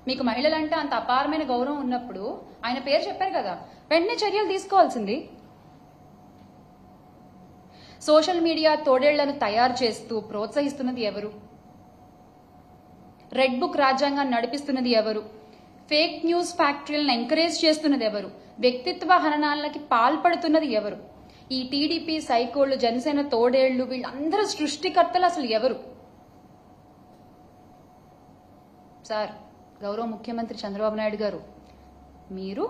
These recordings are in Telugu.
మీకు మహిళలంటే అంత అపారమైన గౌరవం ఉన్నప్పుడు ఆయన పేరు చెప్పారు కదా, వెంటనే చర్యలు తీసుకోవాల్సింది. సోషల్ మీడియా తోడేళ్లను తయారు చేస్తూ ప్రోత్సహిస్తున్నది ఎవరు? రెడ్ బుక్ రాజ్యాంగాన్ని నడిపిస్తున్నది ఎవరు? ఫేక్ న్యూస్ ఫ్యాక్టరీలను ఎంకరేజ్ చేస్తున్నది ఎవరు? వ్యక్తిత్వ హననాలకి పాల్పడుతున్నది ఎవరు? ఈ టీడీపీ సైకోళ్లు, జనసేన తోడేళ్లు, వీళ్ళందరూ సృష్టికర్తలు అసలు ఎవరు? సార్, గౌరవ ముఖ్యమంత్రి చంద్రబాబు నాయుడు గారు, మీరు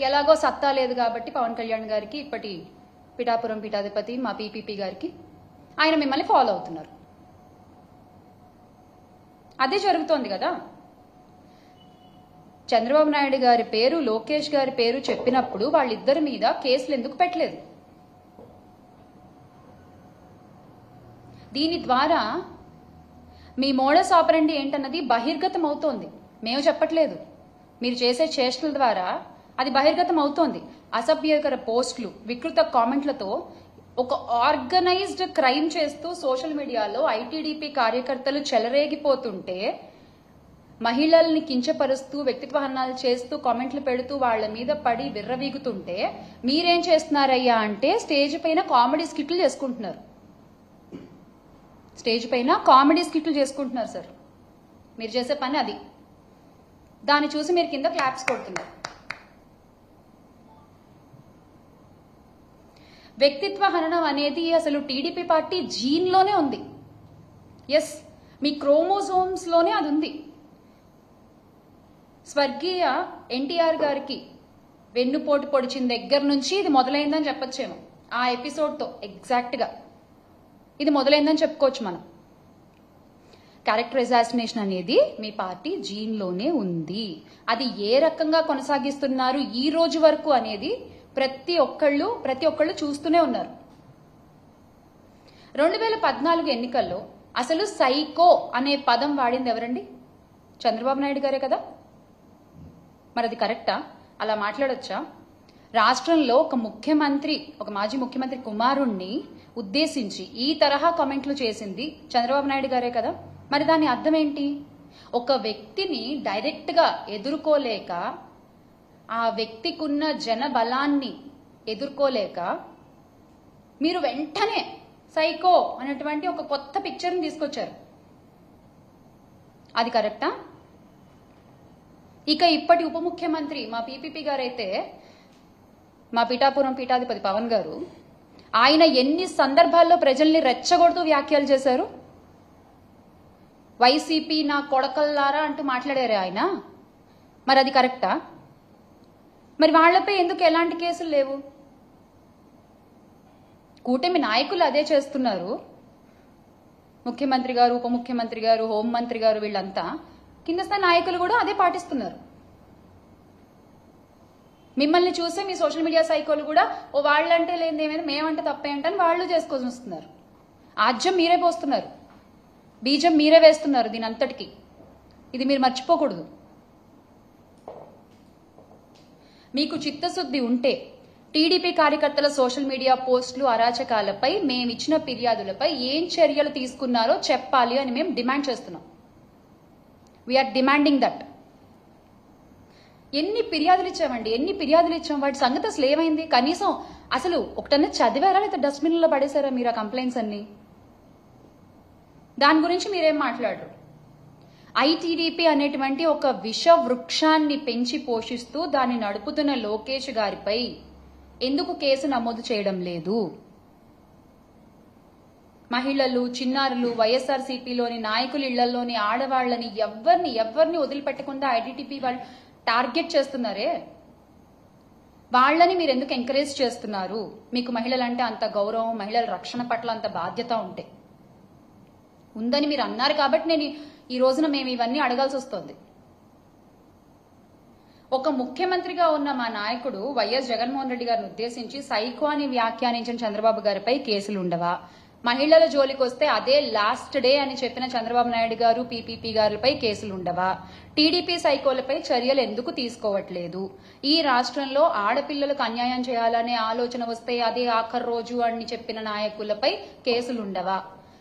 ఎలాగో సత్తా లేదు కాబట్టి పవన్ కళ్యాణ్ గారికి, ఇప్పటి పిఠాపురం పీఠాధిపతి మా పీపీపీ గారికి, ఆయన మిమ్మల్ని ఫాలో అవుతున్నారు. అదే జరుగుతోంది కదా. చంద్రబాబు నాయుడు గారి పేరు, లోకేష్ గారి పేరు చెప్పినప్పుడు వాళ్ళిద్దరి మీద కేసులు ఎందుకు పెట్టలేదు? దీని ద్వారా మీ మోడస్ ఆపరండి ఏంటన్నది బహిర్గతం అవుతోంది. మేము చెప్పట్లేదు, మీరు చేసే చేష్టల ద్వారా అది బహిర్గతం అవుతోంది. అసభ్యకర పోస్టులు, వికృత కామెంట్లతో ఒక ఆర్గనైజ్డ్ క్రైమ్ చేస్తూ సోషల్ మీడియాలో ఐటీడీపీ కార్యకర్తలు చెలరేగిపోతుంటే, మహిళల్ని కించపరుస్తూ వ్యక్తిత్వ హననాలు చేస్తూ కామెంట్లు పెడుతూ వాళ్ల మీద పడి విర్రవీగుతుంటే మీరేం చేస్తున్నారయ్యా అంటే స్టేజ్ పైన కామెడీ స్కిట్లు చేసుకుంటున్నారు. స్టేజ్ పైన కామెడీ స్కిట్లు చేసుకుంటున్నారు సార్. మీరు చేసే పని అది. దాన్ని చూసి మీరు కింద క్లాప్స్ కొడుతున్నారు. వ్యక్తిత్వ హననం అనేది అసలు టీడీపీ పార్టీ జీన్లోనే ఉంది. ఎస్, మీ క్రోమోజోమ్స్ లోనే అది ఉంది. స్వర్గీయ ఎన్టీఆర్ గారికి వెన్నుపోటు పొడిచిన దగ్గర నుంచి ఇది మొదలైందని చెప్పొచ్చేమో. ఆ ఎపిసోడ్తో ఎగ్జాక్ట్గా ఇది మొదలైందని చెప్పుకోవచ్చు మనం. క్యారెక్టర్ అసాసినేషన్ అనేది మీ పార్టీ జీన్లోనే ఉంది. అది ఏ రకంగా కొనసాగిస్తున్నారు ఈ రోజు వరకు అనేది ప్రతి ఒక్కళ్ళు చూస్తూనే ఉన్నారు. 2014 ఎన్నికల్లో అసలు సైకో అనే పదం వాడింది ఎవరండి? చంద్రబాబు నాయుడు గారే కదా. మరి అది కరెక్టా? అలా మాట్లాడొచ్చా? రాష్ట్రంలో ఒక మాజీ ముఖ్యమంత్రి కుమారుణ్ణి ఉద్దేశించి ఈ తరహా కామెంట్లు చేసింది చంద్రబాబు నాయుడు గారే కదా. మరి దాని అర్థం ఏంటి? ఒక వ్యక్తిని డైరెక్ట్ గా ఎదుర్కోలేక, ఆ వ్యక్తికున్న జన బలాన్ని ఎదుర్కోలేక మీరు వెంటనే సైకో అనేటువంటి ఒక కొత్త పిక్చర్ని తీసుకొచ్చారు. అది కరెక్టా? ఇక ఇప్పటి ఉప ముఖ్యమంత్రి మా పీపీపీ గారైతే, మా పిఠాపురం పీఠాధిపతి పవన్ గారు, ఆయన ఎన్ని సందర్భాల్లో ప్రజల్ని రెచ్చగొడుతూ వ్యాఖ్యలు చేశారు. వైసీపీ నా కొడకల్లారా అంటూ మాట్లాడారు ఆయన. మరి అది కరెక్టా? మరి వాళ్లపై ఎందుకు ఎలాంటి కేసులు లేవు? కూటమి నాయకులు అదే చేస్తున్నారు. ముఖ్యమంత్రి గారు, ఉప ముఖ్యమంత్రి గారు, హోంమంత్రి గారు, వీళ్ళంతా కింద స్థాయి నాయకులు కూడా అదే పాటిస్తున్నారు. మిమ్మల్ని చూసే మీ సోషల్ మీడియా సైకోలు కూడా ఓ వాళ్ళంటే లేని ఏమైనా మేమంటే తప్పేంటని వాళ్ళు చేసుకొని వస్తున్నారు. ఆజ్యం మీరే పోస్తున్నారు, బీజం మీరే వేస్తున్నారు దీని అంతటికి. ఇది మీరు మర్చిపోకూడదు. మీకు చిత్తశుద్ధి ఉంటే టీడీపీ కార్యకర్తల సోషల్ మీడియా పోస్టులు, అరాచకాలపై మేమిచ్చిన ఫిర్యాదులపై ఏం చర్యలు తీసుకున్నారో చెప్పాలి అని మేము డిమాండ్ చేస్తున్నాం. We are demanding that. ఎన్ని ఫిర్యాదులు ఇచ్చాం? వాటి సంగతి అసలు ఏమైంది? కనీసం అసలు ఒకటన్నా చదివారా, లేదా డస్ట్బిన్లో పడేశారా మీరు ఆ కంప్లైంట్స్ అన్ని? దాని గురించి మీరేం మాట్లాడరు. ఐటీడీపీ అనేటువంటి ఒక విష వృక్షాన్ని పెంచి పోషిస్తూ దాన్ని నడుపుతున్న లోకేష్ గారిపై ఎందుకు కేసు నమోదు చేయడం లేదు? మహిళలు, చిన్నారులు, వైఎస్ఆర్సీపీలోని నాయకుల ఇళ్లలోని ఆడవాళ్లని ఎవరిని వదిలిపెట్టకుండా ఐటీడీపీ వాళ్ళు టార్గెట్ చేస్తున్నారే, వాళ్ళని మీరు ఎందుకు ఎంకరేజ్ చేస్తున్నారు? మీకు మహిళలంటే అంత గౌరవం, మహిళల రక్షణ పట్ల అంత బాధ్యత ఉందని మీరు అన్నారు కాబట్టి నేను ఈ రోజున మేము ఇవన్నీ అడగాల్సి వస్తుంది. ఒక ముఖ్యమంత్రిగా ఉన్న మా నాయకుడు వైఎస్ జగన్మోహన్ రెడ్డి గారిని ఉద్దేశించి సైకో అని వ్యాఖ్యానించిన చంద్రబాబు గారిపై కేసులు ఉండవా? మహిళల జోలికి వస్తే అదే లాస్ట్ డే అని చెప్పిన చంద్రబాబు నాయుడు గారు, పీపీపీ గారిపై కేసులు ఉండవా? టీడీపీ సైకోలపై చర్యలు ఎందుకు తీసుకోవట్లేదు? ఈ రాష్ట్రంలో ఆడపిల్లలకు అన్యాయం చేయాలనే ఆలోచన వస్తే అదే ఆఖరి రోజు అని చెప్పిన నాయకులపై కేసులు ఉండవా?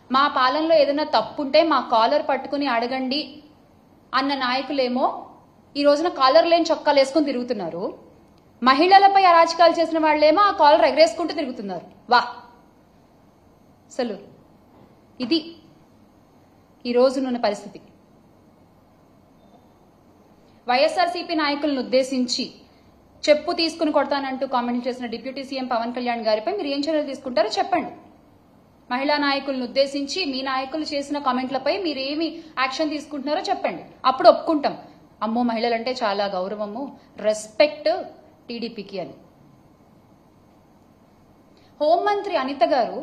మా పాలనలో ఏదైనా తప్పుంటే మా కాలర్ పట్టుకుని అడగండి అన్న నాయకులేమో ఈ రోజున కాలర్ లేని చొక్కాలు వేసుకుని తిరుగుతున్నారు. మహిళలపై అరాచకాలు చేసిన వాళ్ళేమో ఆ కాలర్ ఎగరేసుకుంటూ తిరుగుతున్నారు. వా, అసలు ఇది ఈ రోజునున్న పరిస్థితి. వైఎస్ఆర్సీపీ నాయకులను ఉద్దేశించి చెప్పు తీసుకుని కొడతానంటూ కామెంట్ చేసిన డిప్యూటీ సీఎం పవన్ కళ్యాణ్ గారిపై మీరు ఏం చర్యలు తీసుకుంటారో చెప్పండి. మహిళా నాయకులను ఉద్దేశించి మీ నాయకులు చేసిన కామెంట్లపై మీరేమి యాక్షన్ తీసుకుంటున్నారో చెప్పండి. అప్పుడు ఒప్పుకుంటాం, అమ్మో మహిళలంటే చాలా గౌరవము, రెస్పెక్ట్ టీడీపీకి అని. హోంమంత్రి అనిత గారు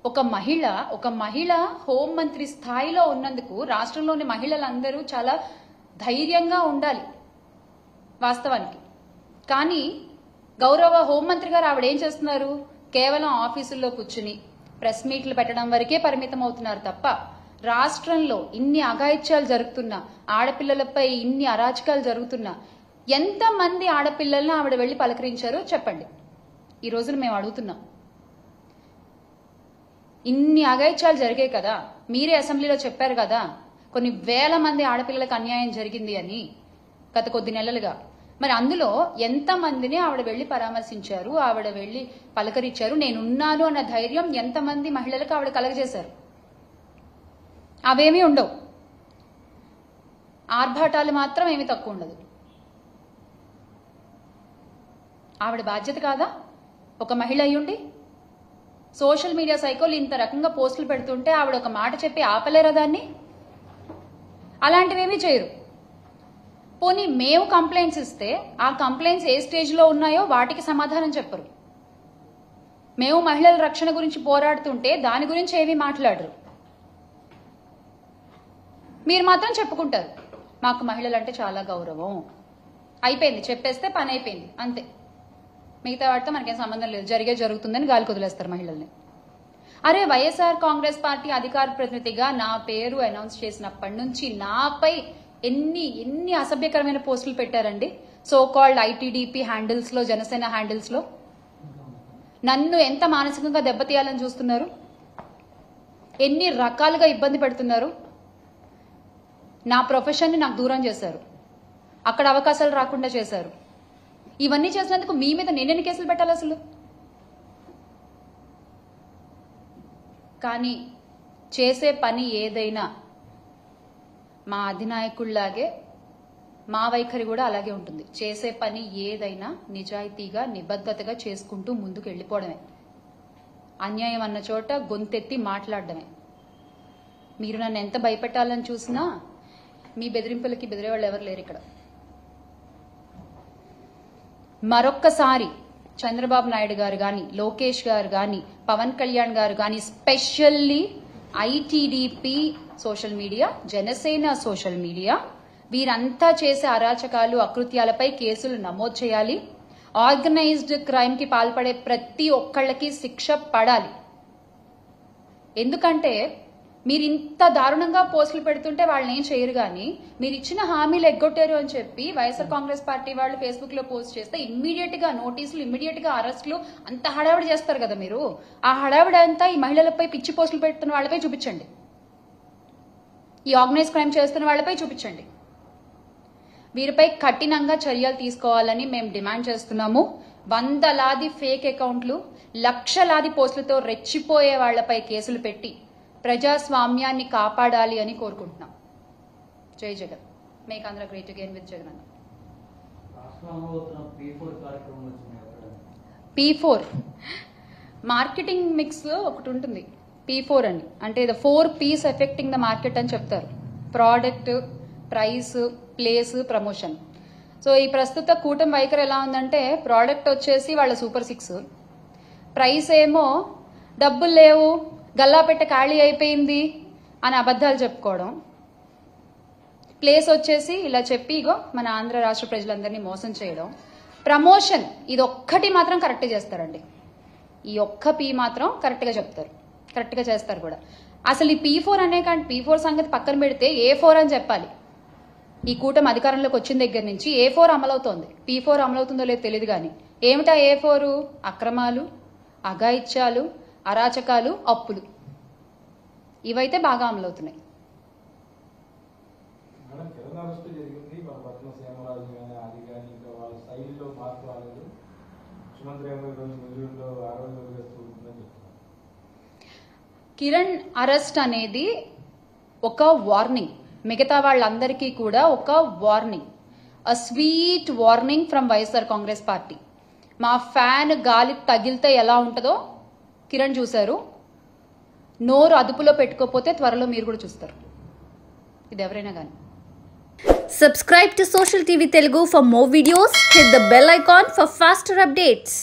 ఒక మహిళ హోంమంత్రి స్థాయిలో ఉన్నందుకు రాష్ట్రంలోని మహిళలందరూ చాలా ధైర్యంగా ఉండాలి వాస్తవానికి. కానీ గౌరవ హోంమంత్రి గారు ఆవిడ ఏం చేస్తున్నారు? కేవలం ఆఫీసుల్లో కూర్చుని ప్రెస్ మీట్లు పెట్టడం వరకే పరిమితం అవుతున్నారు తప్ప రాష్ట్రంలో ఇన్ని అఘాయిత్యాలు జరుగుతున్నా, ఆడపిల్లలపై ఇన్ని అరాచకాలు జరుగుతున్నా ఎంతమంది ఆడపిల్లల్ని ఆవిడ వెళ్లి పలకరించారో చెప్పండి. ఈ రోజున మేము అడుగుతున్నాం. ఇన్ని అఘాయిత్యాలు జరిగాయి కదా, మీరే అసెంబ్లీలో చెప్పారు కదా కొన్ని వేల మంది ఆడపిల్లలకు అన్యాయం జరిగింది అని గత కొద్ది నెలలుగా. మరి అందులో ఎంతమందిని ఆవిడ వెళ్లి పరామర్శించారు, ఆవిడ వెళ్లి పలకరించారు, నేనున్నాను అన్న ధైర్యం ఎంతమంది మహిళలకు ఆవిడ కలగజేశారు? అవేమీ ఉండవు. ఆర్భాటాలు మాత్రం ఏమీ తక్కువ ఉండదు. ఆవిడ బాధ్యత కాదా ఒక మహిళ అయ్యుండి? సోషల్ మీడియా సైకోలు ఇంత రకంగా పోస్టులు పెడుతుంటే ఆవిడ ఒక మాట చెప్పి ఆపలేరా దాన్ని? అలాంటివేమీ చేయరు. పోనీ మేము కంప్లైంట్స్ ఇస్తే ఆ కంప్లైంట్స్ ఏ స్టేజ్లో ఉన్నాయో వాటికి సమాధానం చెప్పరు. మేము మహిళల రక్షణ గురించి పోరాడుతుంటే దాని గురించి ఏమీ మాట్లాడరు. మీరు మాత్రం చెప్పుకుంటారు, మాకు మహిళలంటే చాలా గౌరవం. అయిపోయింది, చెప్పేస్తే పని అయిపోయింది, అంతే. మిగతా వాటితో మనకేం సంబంధం లేదు, జరుగుతుందని గాలికి వదిలేస్తారు మహిళల్ని. అరే, వైఎస్ఆర్ కాంగ్రెస్ పార్టీ అధికార ప్రతినిధిగా నా పేరు అనౌన్స్ చేసినప్పటి నుంచి నాపై ఎన్ని అసభ్యకరమైన పోస్టులు పెట్టారండి. సో కాల్డ్ ఐటీడీపీ హ్యాండిల్స్ లో, జనసేన హ్యాండిల్స్ లో నన్ను ఎంత మానసికంగా దెబ్బతీయాలని చూస్తున్నారు, ఎన్ని రకాలుగా ఇబ్బంది పెడుతున్నారు. నా ప్రొఫెషన్ని నాకు దూరం చేశారు, అక్కడ అవకాశాలు రాకుండా చేశారు. ఇవన్నీ చేసినందుకు మీ మీద నేనెన్ని కేసులు పెట్టాలి అసలు? కానీ చేసే పని ఏదైనా మా అధినాయకుల్లాగే మా వైఖరి కూడా అలాగే ఉంటుంది. చేసే పని ఏదైనా నిజాయితీగా, నిబద్ధతగా చేసుకుంటూ ముందుకు వెళ్ళిపోవడమే. అన్యాయం అన్న చోట గొంతెత్తి మాట్లాడడమే. మీరు నన్ను ఎంత భయపెట్టాలని చూసినా మీ బెదిరింపులకి బెదిరేవాళ్ళు ఎవరు లేరు ఇక్కడ. మరొక్కసారి చంద్రబాబు నాయుడు గారు కానీ, లోకేష్ గారు కానీ, పవన్ కళ్యాణ్ గారు కానీ, specially ITDP social media, Janasena social media, వీరంతా చేసే అరాచకాలు, అకృత్యాలపై కేసులు నమోదు చేయాలి. ఆర్గనైజ్డ్ క్రైమ్ కి పాల్పడే ప్రతి ఒక్కళ్ళకి శిక్ష పడాలి. ఎందుకంటే మీరు ఇంత దారుణంగా పోస్టులు పెడుతుంటే వాళ్ళని ఏం చేయరు. కానీ మీరు ఇచ్చిన హామీలు ఎగ్గొట్టారు అని చెప్పి వైఎస్ఆర్ కాంగ్రెస్ పార్టీ వాళ్ళు ఫేస్బుక్ లో పోస్ట్ చేస్తే ఇమ్మీడియట్ గా నోటీసులు, ఇమ్మీడియట్ గా అరెస్టులు, అంత హడావిడి చేస్తారు కదా మీరు. ఆ హడావిడి అంతా ఈ మహిళలపై పిచ్చి పోస్టులు పెడుతున్న వాళ్ళపై చూపించండి, ఈ ఆర్గనైజ్ క్రైమ్ చేస్తున్న వాళ్ళపై చూపించండి. వీరిపై కఠినంగా చర్యలు తీసుకోవాలని మేము డిమాండ్ చేస్తున్నాము. వందలాది ఫేక్ అకౌంట్లు, లక్షలాది పోస్టులతో రెచ్చిపోయే వాళ్లపై కేసులు పెట్టి ప్రజాస్వామ్యాన్ని కాపాడాలి అని కోరుకుంటున్నాం. జై Jagan. Make Andhra great again with Jagan. P4 marketing mix ఒకటి ఉంటుంది. P4 అని అంటే the 4 P's affecting the market అని చెప్తారు. Product, price, place, promotion. So ఈ ప్రస్తుత కూటమి వైఖరి ఎలా ఉందంటే, ప్రోడక్ట్ వచ్చేసి వాళ్ళ సూపర్ 6, ప్రైస్ ఏమో డబ్బులు లేవు, గల్లాపెట్ట ఖాళీ అయిపోయింది అని అబద్ధాలు చెప్పుకోవడం, ప్లేస్ వచ్చేసి ఇలా చెప్పి ఇగో మన ఆంధ్ర రాష్ట్ర ప్రజలందరినీ మోసం చేయడం, ప్రమోషన్ ఇది ఒక్కటి మాత్రం కరెక్ట్ చేస్తారండి. ఈ ఒక్క P మాత్రం కరెక్ట్గా చెప్తారు, కరెక్ట్గా చేస్తారు కూడా. అసలు ఈ P4 అనే కానీ P4 సంగతి పక్కన పెడితే A4 అని చెప్పాలి. ఈ కూటమి అధికారంలోకి వచ్చిన దగ్గర నుంచి A4 అమలవుతోంది. P4 అమలవుతుందో లేదో తెలియదు కానీ ఏమిటా A4? అక్రమాలు, అఘాయిత్యాలు, అరాచకాలు, అప్పులు, ఇవైతే బాగా అమలవుతున్నాయి. అరెస్ట్ జరిగింది, మన పట్ల శ్యామరాజు కానీ అది కానీ ఇంకా వాళ్ళ స్థాయిలో మార్పు రాలేదు. ముఖ్యమంత్రి ఏమో ఈరోజు నెల్లూరులో ఆరోగ్య వదిలేస్తూ ఉంటుందని చెప్తున్నారు. కిరణ్ అరెస్ట్ అనేది ఒక వార్నింగ్, మిగతా వాళ్ళందరికీ కూడా ఒక warning, a sweet warning from YSR Congress party. మా ఫ్యాన్ గాలి తగిలితే ఎలా ఉంటుందో కిరణ్ చూశారు. నోరు అదుపులో పెట్టుకోకపోతే త్వరలో మీరు కూడా చూస్తారు. ఇది ఎవరైనా కానీ. Subscribe to Social TV Telugu for more videos. Hit the bell icon for faster updates.